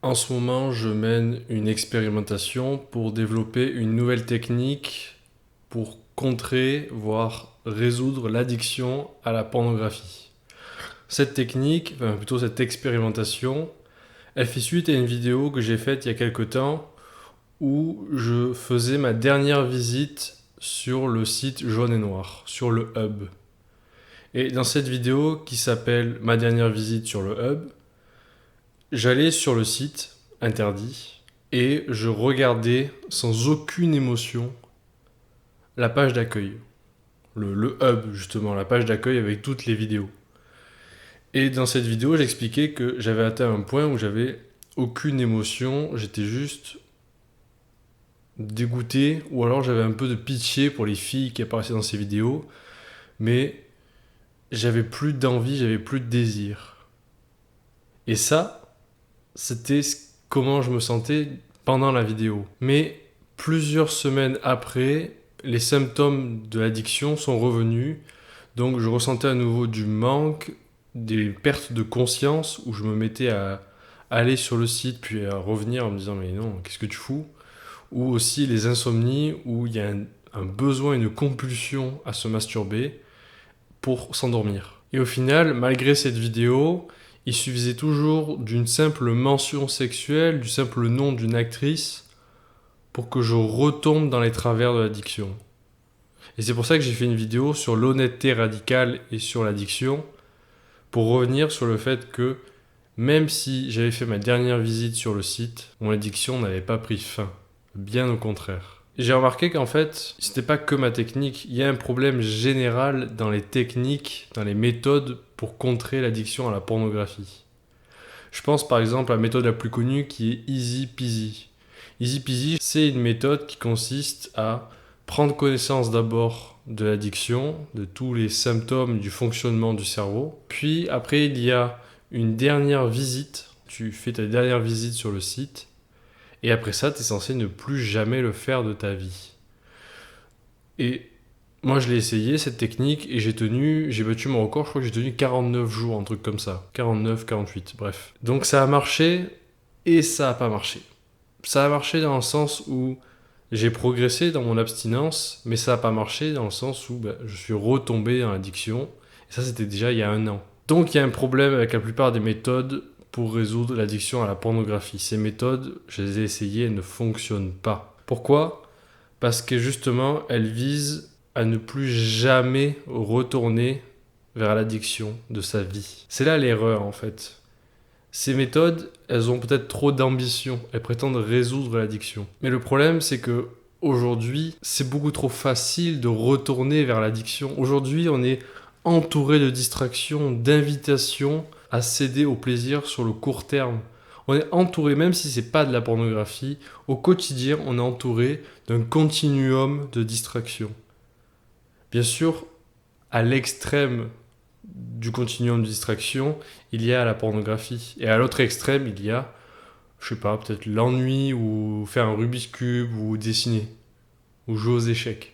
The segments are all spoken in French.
En ce moment, je mène une expérimentation pour développer une nouvelle technique pour contrer, voire résoudre l'addiction à la pornographie. Cette technique, enfin plutôt cette expérimentation, elle fait suite à une vidéo que j'ai faite il y a quelque temps où je faisais ma dernière visite sur le site Jaune et Noir, sur le hub. Et dans cette vidéo qui s'appelle Ma dernière visite sur le hub, j'allais sur le site interdit et je regardais sans aucune émotion la page d'accueil. Le hub, justement, la page d'accueil avec toutes les vidéos. Et dans cette vidéo, j'expliquais que j'avais atteint un point où j'avais aucune émotion, j'étais juste dégoûté, ou alors j'avais un peu de pitié pour les filles qui apparaissaient dans ces vidéos, mais j'avais plus d'envie, j'avais plus de désir. Et ça, c'était comment je me sentais pendant la vidéo. Mais plusieurs semaines après, les symptômes de l'addiction sont revenus. Donc je ressentais à nouveau du manque, des pertes de conscience où je me mettais à aller sur le site puis à revenir en me disant mais non, qu'est-ce que tu fous? Ou aussi les insomnies où il y a un besoin, une compulsion à se masturber pour s'endormir. Et au final, malgré cette vidéo, il suffisait toujours d'une simple mention sexuelle, du simple nom d'une actrice, pour que je retombe dans les travers de l'addiction. Et c'est pour ça que j'ai fait une vidéo sur l'honnêteté radicale et sur l'addiction, pour revenir sur le fait que même si j'avais fait ma dernière visite sur le site, mon addiction n'avait pas pris fin. Bien au contraire. J'ai remarqué qu'en fait, c'était pas que ma technique. Il y a un problème général dans les techniques, dans les méthodes pour contrer l'addiction à la pornographie. Je pense par exemple à la méthode la plus connue qui est Easy Peasy. Easy Peasy, c'est une méthode qui consiste à prendre connaissance d'abord de l'addiction, de tous les symptômes du fonctionnement du cerveau. Puis après, il y a une dernière visite. Tu fais ta dernière visite sur le site. Et après ça, tu es censé ne plus jamais le faire de ta vie. Et moi, je l'ai essayé, cette technique, et j'ai battu mon record, je crois que j'ai tenu 49 jours, un truc comme ça. 49, 48, bref. Donc ça a marché, et ça a pas marché. Ça a marché dans le sens où j'ai progressé dans mon abstinence, mais ça a pas marché dans le sens où je suis retombé dans l'addiction. Et ça, c'était déjà il y a un an. Donc il y a un problème avec la plupart des méthodes pour résoudre l'addiction à la pornographie. Ces méthodes, je les ai essayées, elles ne fonctionnent pas. Pourquoi ? Parce que justement, elles visent à ne plus jamais retourner vers l'addiction de sa vie. C'est là l'erreur en fait. Ces méthodes, elles ont peut-être trop d'ambition, elles prétendent résoudre l'addiction. Mais le problème, c'est que aujourd'hui, c'est beaucoup trop facile de retourner vers l'addiction. Aujourd'hui, on est entouré de distractions, d'invitations à céder au plaisir sur le court terme. On est entouré, même si c'est pas de la pornographie, au quotidien, on est entouré d'un continuum de distractions. Bien sûr, à l'extrême du continuum de distraction, il y a la pornographie. Et à l'autre extrême, il y a, je sais pas, peut-être l'ennui ou faire un Rubik's Cube ou dessiner ou jouer aux échecs.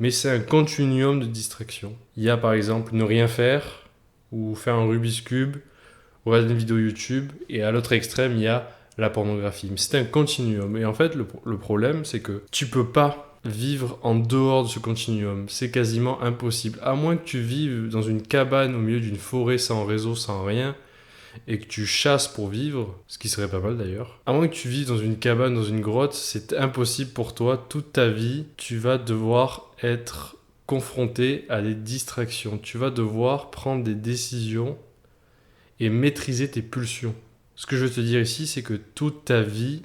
Mais c'est un continuum de distraction. Il y a par exemple ne rien faire ou faire un Rubik's Cube ou regarder une vidéo YouTube. Et à l'autre extrême, il y a la pornographie. Mais c'est un continuum. Et en fait, le problème, c'est que tu peux pas vivre en dehors de ce continuum. C'est quasiment impossible. À moins que tu vives dans une cabane au milieu d'une forêt sans réseau, sans rien, et que tu chasses pour vivre, ce qui serait pas mal d'ailleurs. À moins que tu vives dans une cabane, dans une grotte, c'est impossible pour toi. Toute ta vie, tu vas devoir être confronté à des distractions. Tu vas devoir prendre des décisions et maîtriser tes pulsions. Ce que je veux te dire ici, c'est que toute ta vie,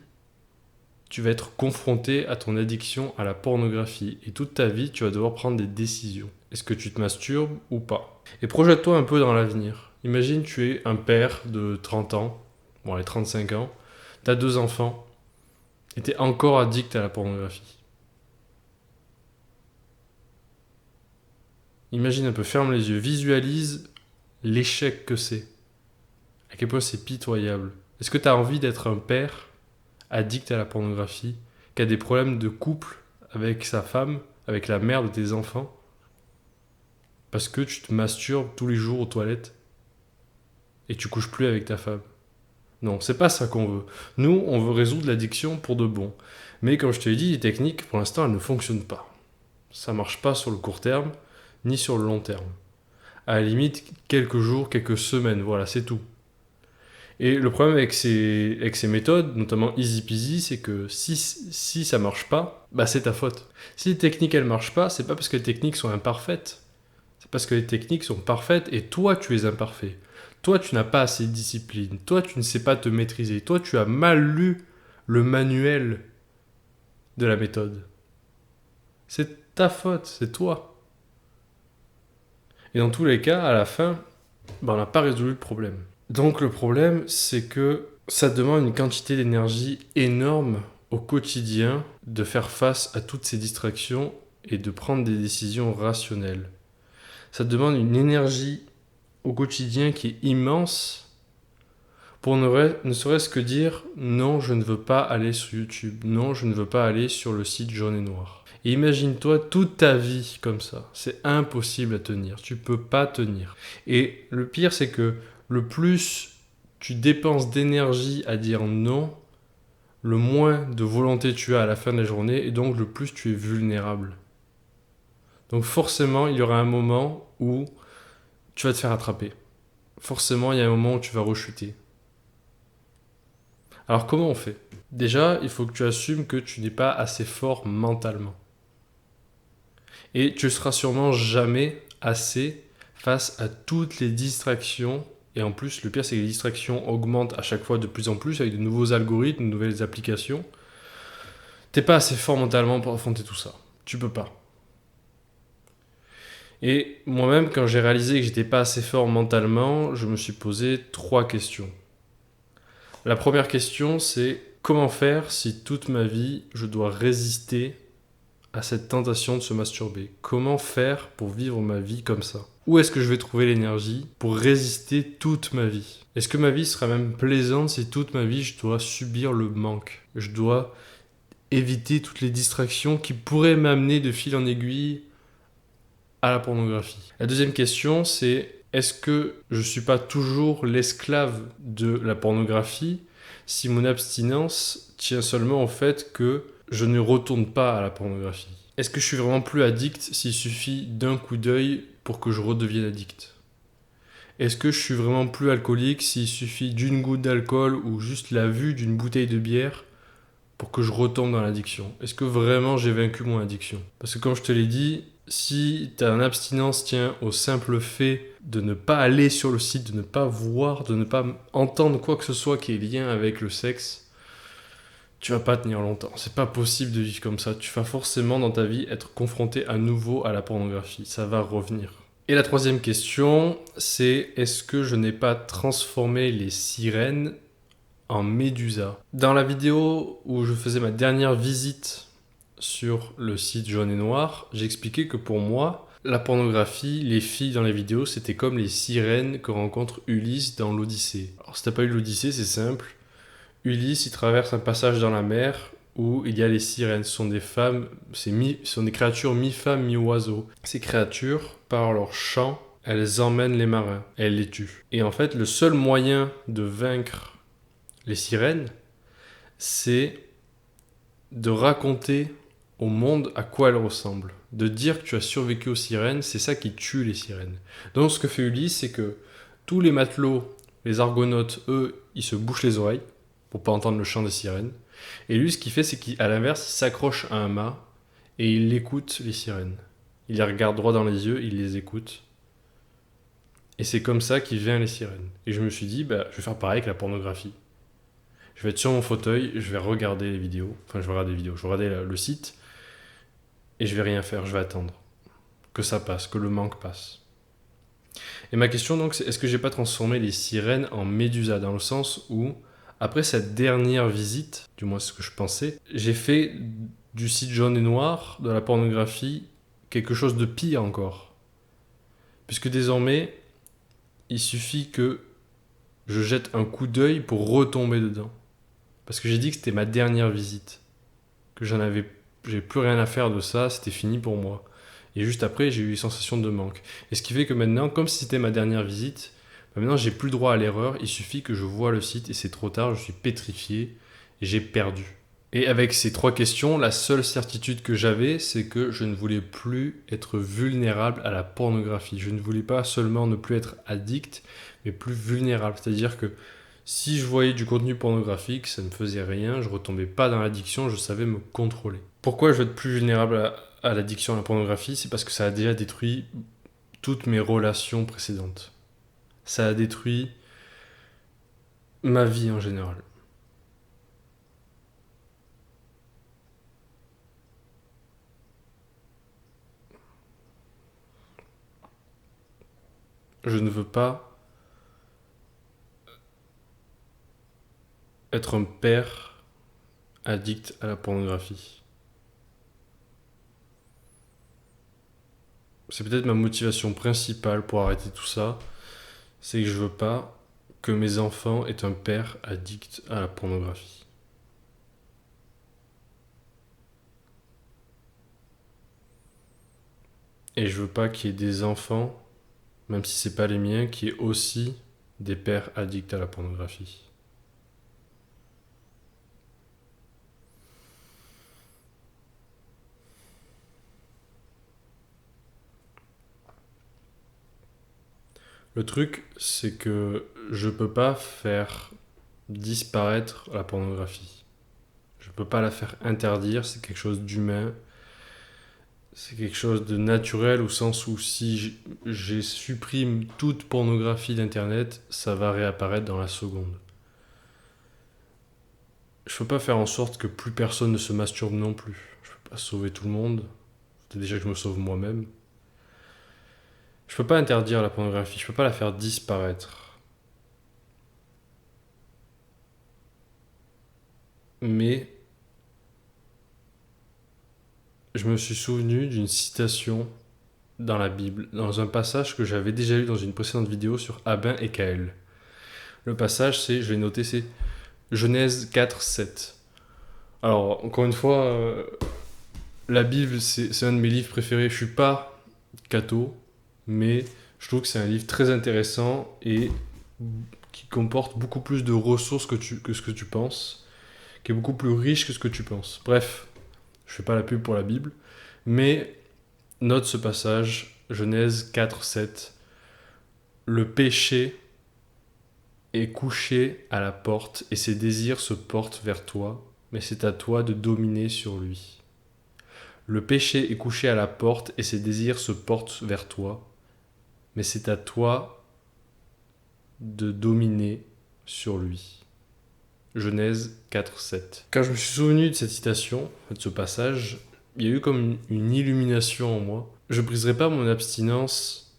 tu vas être confronté à ton addiction à la pornographie. Et toute ta vie, tu vas devoir prendre des décisions. Est-ce que tu te masturbes ou pas? Et projette-toi un peu dans l'avenir. Imagine, tu es un père de 30 ans, bon allez, 35 ans, tu as 2 enfants, et tu es encore addict à la pornographie. Imagine un peu, ferme les yeux, visualise l'échec que c'est. À quel point c'est pitoyable. Est-ce que tu as envie d'être un père addict à la pornographie, qui a des problèmes de couple avec sa femme, avec la mère de tes enfants, parce que tu te masturbes tous les jours aux toilettes et tu couches plus avec ta femme? Non, c'est pas ça qu'on veut. Nous, on veut résoudre l'addiction pour de bon. Mais comme je te l'ai dit, les techniques, pour l'instant, elles ne fonctionnent pas. Ça marche pas sur le court terme, ni sur le long terme. À la limite, quelques jours, quelques semaines, voilà, c'est tout. Et le problème avec ces méthodes, notamment easy peasy, c'est que si ça marche pas, bah c'est ta faute. Si les techniques elles marchent pas, c'est pas parce que les techniques sont imparfaites. C'est parce que les techniques sont parfaites et toi tu es imparfait. Toi tu n'as pas assez de discipline. Toi tu ne sais pas te maîtriser. Toi tu as mal lu le manuel de la méthode. C'est ta faute, c'est toi. Et dans tous les cas, à la fin, bah, on n'a pas résolu le problème. Donc le problème, c'est que ça demande une quantité d'énergie énorme au quotidien de faire face à toutes ces distractions et de prendre des décisions rationnelles. Ça demande une énergie au quotidien qui est immense pour ne serait-ce que dire non, je ne veux pas aller sur YouTube, non, je ne veux pas aller sur le site Jaune et Noir. Et imagine-toi toute ta vie comme ça. C'est impossible à tenir. Tu peux pas tenir. Et le pire, c'est que le plus tu dépenses d'énergie à dire non, le moins de volonté tu as à la fin de la journée et donc le plus tu es vulnérable. Donc forcément, il y aura un moment où tu vas te faire attraper. Forcément, il y a un moment où tu vas rechuter. Alors comment on fait? Déjà, il faut que tu assumes que tu n'es pas assez fort mentalement. Et tu ne seras sûrement jamais assez face à toutes les distractions. Et en plus, le pire, c'est que les distractions augmentent à chaque fois de plus en plus avec de nouveaux algorithmes, de nouvelles applications. T'es pas assez fort mentalement pour affronter tout ça. Tu peux pas. Et moi-même, quand j'ai réalisé que j'étais pas assez fort mentalement, je me suis posé 3 questions. La première question, c'est comment faire si toute ma vie, je dois résister à cette tentation de se masturber? Comment faire pour vivre ma vie comme ça? Où est-ce que je vais trouver l'énergie pour résister toute ma vie? Est-ce que ma vie sera même plaisante si toute ma vie je dois subir le manque? Je dois éviter toutes les distractions qui pourraient m'amener de fil en aiguille à la pornographie. La deuxième question, c'est est-ce que je ne suis pas toujours l'esclave de la pornographie si mon abstinence tient seulement au fait que je ne retourne pas à la pornographie? Est-ce que je suis vraiment plus addict s'il suffit d'un coup d'œil pour que je redevienne addict? Est-ce que je suis vraiment plus alcoolique s'il suffit d'une goutte d'alcool ou juste la vue d'une bouteille de bière pour que je retombe dans l'addiction? Est-ce que vraiment j'ai vaincu mon addiction? Parce que comme je te l'ai dit, si ta abstinence tient au simple fait de ne pas aller sur le site, de ne pas voir, de ne pas entendre quoi que ce soit qui ait lien avec le sexe, tu vas pas tenir longtemps. C'est pas possible de vivre comme ça. Tu vas forcément dans ta vie être confronté à nouveau à la pornographie. Ça va revenir. Et la troisième question, c'est est-ce que je n'ai pas transformé les sirènes en médusa? Dans la vidéo où je faisais ma dernière visite sur le site Jaune et Noir, j'expliquais que pour moi, la pornographie, les filles dans les vidéos, c'était comme les sirènes que rencontre Ulysse dans l'Odyssée. Alors si t'as pas eu l'Odyssée, c'est simple. Ulysse, il traverse un passage dans la mer où il y a les sirènes. Ce sont des femmes, ce sont des créatures mi-femmes, mi-oiseaux. Ces créatures, par leur chant, elles emmènent les marins, elles les tuent. Et en fait, le seul moyen de vaincre les sirènes, c'est de raconter au monde à quoi elles ressemblent. De dire que tu as survécu aux sirènes, c'est ça qui tue les sirènes. Donc ce que fait Ulysse, c'est que tous les matelots, les argonautes, eux, ils se bouchent les oreilles pour pas entendre le chant des sirènes. Et lui, ce qu'il fait, c'est qu'à l'inverse, il s'accroche à un mât et il écoute les sirènes. Il les regarde droit dans les yeux, il les écoute. Et c'est comme ça qu'il vient les sirènes. Et je me suis dit, bah, je vais faire pareil avec la pornographie. Je vais être sur mon fauteuil, je vais regarder les vidéos. Enfin, je vais regarder les vidéos, je vais regarder le site. Et je vais rien faire, je vais attendre. Que ça passe, que le manque passe. Et ma question donc, c'est est-ce que j'ai pas transformé les sirènes en médusa? Dans le sens où, après cette dernière visite, du moins ce que je pensais, j'ai fait du site Jaune et Noir, de la pornographie, quelque chose de pire encore. Puisque désormais, il suffit que je jette un coup d'œil pour retomber dedans. Parce que j'ai dit que c'était ma dernière visite. Que j'avais plus rien à faire de ça, c'était fini pour moi. Et juste après, j'ai eu une sensation de manque. Et ce qui fait que maintenant, comme si c'était ma dernière visite, Maintenant, j'ai plus droit à l'erreur, il suffit que je vois le site et c'est trop tard, je suis pétrifié et j'ai perdu. Et avec ces 3 questions, la seule certitude que j'avais, c'est que je ne voulais plus être vulnérable à la pornographie. Je ne voulais pas seulement ne plus être addict, mais plus vulnérable. C'est-à-dire que si je voyais du contenu pornographique, ça ne faisait rien, je retombais pas dans l'addiction, je savais me contrôler. Pourquoi je veux être plus vulnérable à l'addiction à la pornographie? C'est parce que ça a déjà détruit toutes mes relations précédentes. Ça a détruit ma vie en général. Je ne veux pas être un père addict à la pornographie. C'est peut-être ma motivation principale pour arrêter tout ça, c'est que je veux pas que mes enfants aient un père addict à la pornographie. Et je veux pas qu'il y ait des enfants, même si c'est pas les miens, qui aient aussi des pères addicts à la pornographie. Le truc, c'est que je peux pas faire disparaître la pornographie. Je peux pas la faire interdire, c'est quelque chose d'humain. C'est quelque chose de naturel au sens où si je supprime toute pornographie d'internet, ça va réapparaître dans la seconde. Je peux pas faire en sorte que plus personne ne se masturbe non plus. Je peux pas sauver tout le monde. C'est déjà que je me sauve moi-même. Je peux pas interdire la pornographie, je peux pas la faire disparaître. Mais je me suis souvenu d'une citation dans la Bible, dans un passage que j'avais déjà lu dans une précédente vidéo sur Abin et Caël. Le passage, je l'ai noté, c'est Genèse 4, 7. Alors, encore une fois, la Bible, c'est un de mes livres préférés. Je suis pas catho, mais je trouve que c'est un livre très intéressant et qui comporte beaucoup plus de ressources que ce que tu penses, qui est beaucoup plus riche que ce que tu penses. Bref, je fais pas la pub pour la Bible, mais note ce passage, Genèse 4, 7. Le péché est couché à la porte et ses désirs se portent vers toi, mais c'est à toi de dominer sur lui. Le péché est couché à la porte et ses désirs se portent vers toi, mais c'est à toi de dominer sur lui. Genèse 4, 7. Quand je me suis souvenu de cette citation, de ce passage, il y a eu comme une illumination en moi. Je ne briserai pas mon abstinence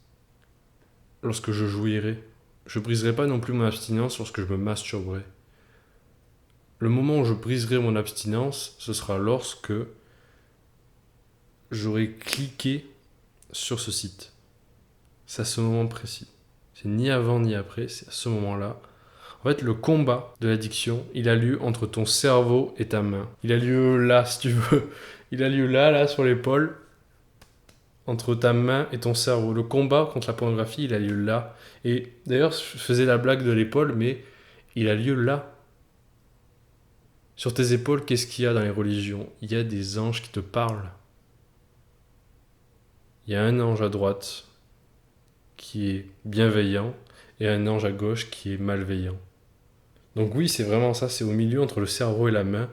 lorsque je jouirai. Je ne briserai pas non plus mon abstinence lorsque je me masturberai. Le moment où je briserai mon abstinence, ce sera lorsque j'aurai cliqué sur ce site. C'est à ce moment précis. C'est ni avant ni après, c'est à ce moment-là. En fait, le combat de l'addiction, il a lieu entre ton cerveau et ta main. Il a lieu là, si tu veux. Il a lieu là, sur l'épaule, entre ta main et ton cerveau. Le combat contre la pornographie, il a lieu là. Et d'ailleurs, je faisais la blague de l'épaule, mais il a lieu là. Sur tes épaules, qu'est-ce qu'il y a dans les religions? Il y a des anges qui te parlent. Il y a un ange à droite qui est bienveillant et un ange à gauche qui est malveillant. Donc oui, c'est vraiment ça, c'est au milieu entre le cerveau et la main.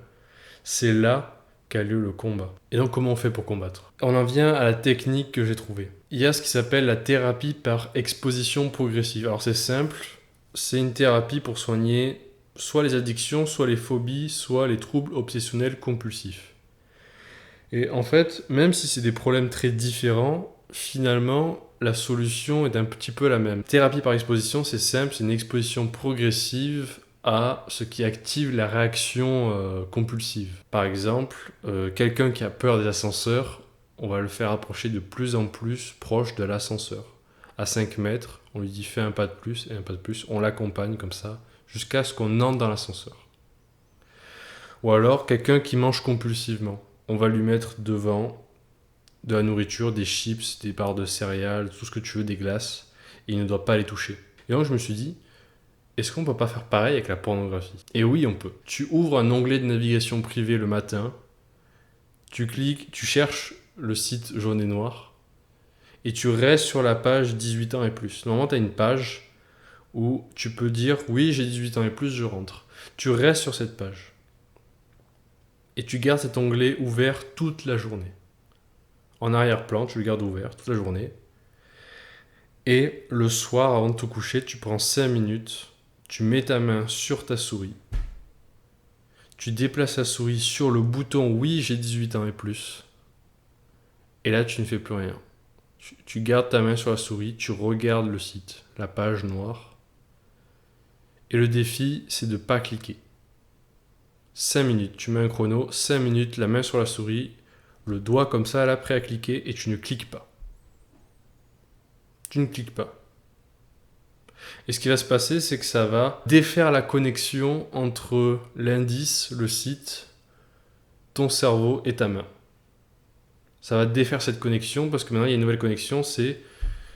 C'est là qu'a lieu le combat. Et donc comment on fait pour combattre? On en vient à la technique que j'ai trouvée. Il y a ce qui s'appelle la thérapie par exposition progressive. Alors c'est simple, c'est une thérapie pour soigner soit les addictions, soit les phobies, soit les troubles obsessionnels compulsifs. Et en fait, même si c'est des problèmes très différents, finalement, la solution est un petit peu la même. Thérapie par exposition, c'est simple, c'est une exposition progressive à ce qui active la réaction compulsive. Par exemple, quelqu'un qui a peur des ascenseurs, on va le faire approcher de plus en plus proche de l'ascenseur. À 5 mètres, on lui dit fais un pas de plus et un pas de plus, on l'accompagne comme ça, jusqu'à ce qu'on entre dans l'ascenseur. Ou alors, quelqu'un qui mange compulsivement, on va lui mettre devant de la nourriture, des chips, des barres de céréales, tout ce que tu veux, des glaces, et il ne doit pas les toucher. Et donc je me suis dit, est-ce qu'on peut pas faire pareil avec la pornographie? Et oui, on peut. Tu ouvres un onglet de navigation privée le matin, tu cliques, tu cherches le site jaune et noir, et tu restes sur la page 18 ans et plus. Normalement, tu as une page où tu peux dire, oui, j'ai 18 ans et plus, je rentre. Tu restes sur cette page. Et tu gardes cet onglet ouvert toute la journée. En arrière-plan, tu le gardes ouvert toute la journée. Et le soir, avant de te coucher, tu prends 5 minutes, tu mets ta main sur ta souris, tu déplaces la souris sur le bouton oui, j'ai 18 ans et plus. Et là, tu ne fais plus rien. Tu gardes ta main sur la souris, tu regardes le site, la page noire. Et le défi, c'est de ne pas cliquer. 5 minutes, tu mets un chrono, 5 minutes, la main sur la souris, le doigt comme ça, là, prêt à cliquer, et tu ne cliques pas. Tu ne cliques pas. Et ce qui va se passer, c'est que ça va défaire la connexion entre l'indice, le site, ton cerveau et ta main. Ça va défaire cette connexion parce que maintenant il y a une nouvelle connexion, c'est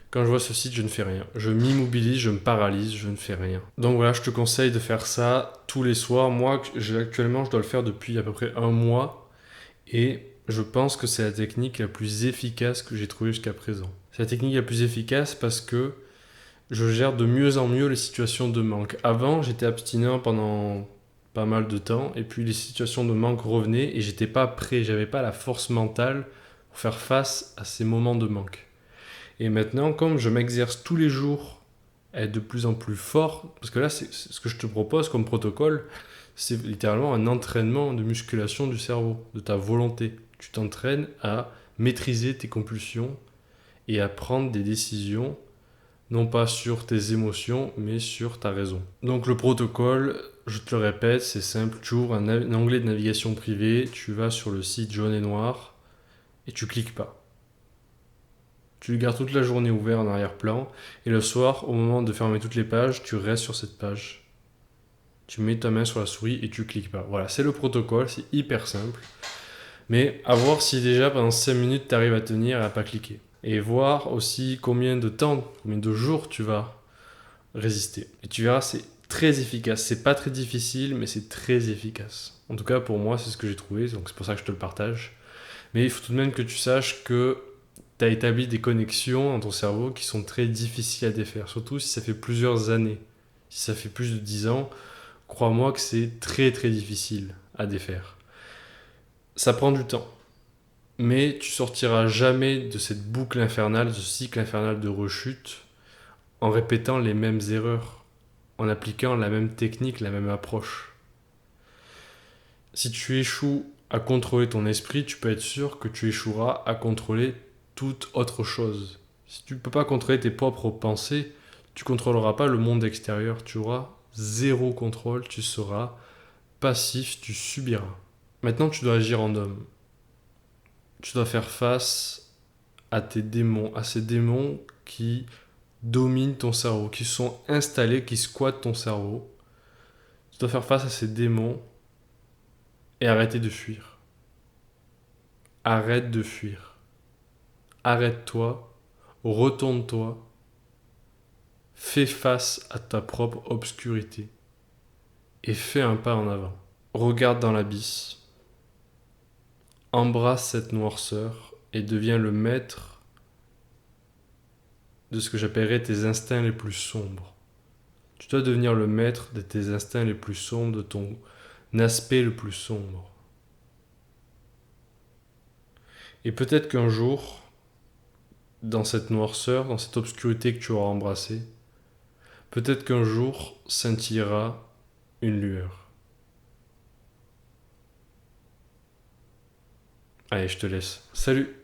quand je vois ce site, je ne fais rien. Je m'immobilise, je me paralyse, je ne fais rien. Donc voilà, je te conseille de faire ça tous les soirs. Moi, actuellement, je dois le faire depuis à peu près un mois et je pense que c'est la technique la plus efficace que j'ai trouvée jusqu'à présent. C'est la technique la plus efficace parce que je gère de mieux en mieux les situations de manque. Avant, j'étais abstinent pendant pas mal de temps, et puis les situations de manque revenaient, et j'étais pas prêt, j'avais pas la force mentale pour faire face à ces moments de manque. Et maintenant, comme je m'exerce tous les jours à être de plus en plus fort, parce que là, c'est ce que je te propose comme protocole, c'est littéralement un entraînement de musculation du cerveau, de ta volonté. Tu t'entraînes à maîtriser tes compulsions et à prendre des décisions non pas sur tes émotions, mais sur ta raison. Donc le protocole, je te le répète, c'est simple, tu ouvres un onglet de navigation privée, tu vas sur le site jaune et noir, et tu cliques pas. Tu le gardes toute la journée ouvert en arrière-plan, et le soir, au moment de fermer toutes les pages, tu restes sur cette page. Tu mets ta main sur la souris et tu cliques pas. Voilà, c'est le protocole, c'est hyper simple. Mais à voir si déjà pendant 5 minutes tu arrives à tenir et à pas cliquer. Et voir aussi combien de temps, combien de jours tu vas résister. Et tu verras, c'est très efficace. C'est pas très difficile, mais c'est très efficace. En tout cas, pour moi, c'est ce que j'ai trouvé, donc c'est pour ça que je te le partage. Mais il faut tout de même que tu saches que tu as établi des connexions dans ton cerveau qui sont très difficiles à défaire, surtout si ça fait plusieurs années. Si ça fait plus de 10 ans, crois-moi que c'est très très difficile à défaire. Ça prend du temps. Mais tu sortiras jamais de cette boucle infernale, de ce cycle infernal de rechute, en répétant les mêmes erreurs, en appliquant la même technique, la même approche. Si tu échoues à contrôler ton esprit, tu peux être sûr que tu échoueras à contrôler toute autre chose. Si tu ne peux pas contrôler tes propres pensées, tu ne contrôleras pas le monde extérieur. Tu auras zéro contrôle, tu seras passif, tu subiras. Maintenant, tu dois agir en homme. Tu dois faire face à tes démons, à ces démons qui dominent ton cerveau, qui sont installés, qui squattent ton cerveau. Tu dois faire face à ces démons et arrêter de fuir. Arrête de fuir. Arrête-toi, retourne-toi, fais face à ta propre obscurité et fais un pas en avant. Regarde dans l'abysse, embrasse cette noirceur et deviens le maître de ce que j'appellerais tes instincts les plus sombres. Tu dois devenir le maître de tes instincts les plus sombres, de ton aspect le plus sombre. Et peut-être qu'un jour, dans cette noirceur, dans cette obscurité que tu auras embrassée, peut-être qu'un jour scintillera une lueur. Allez, je te laisse. Salut!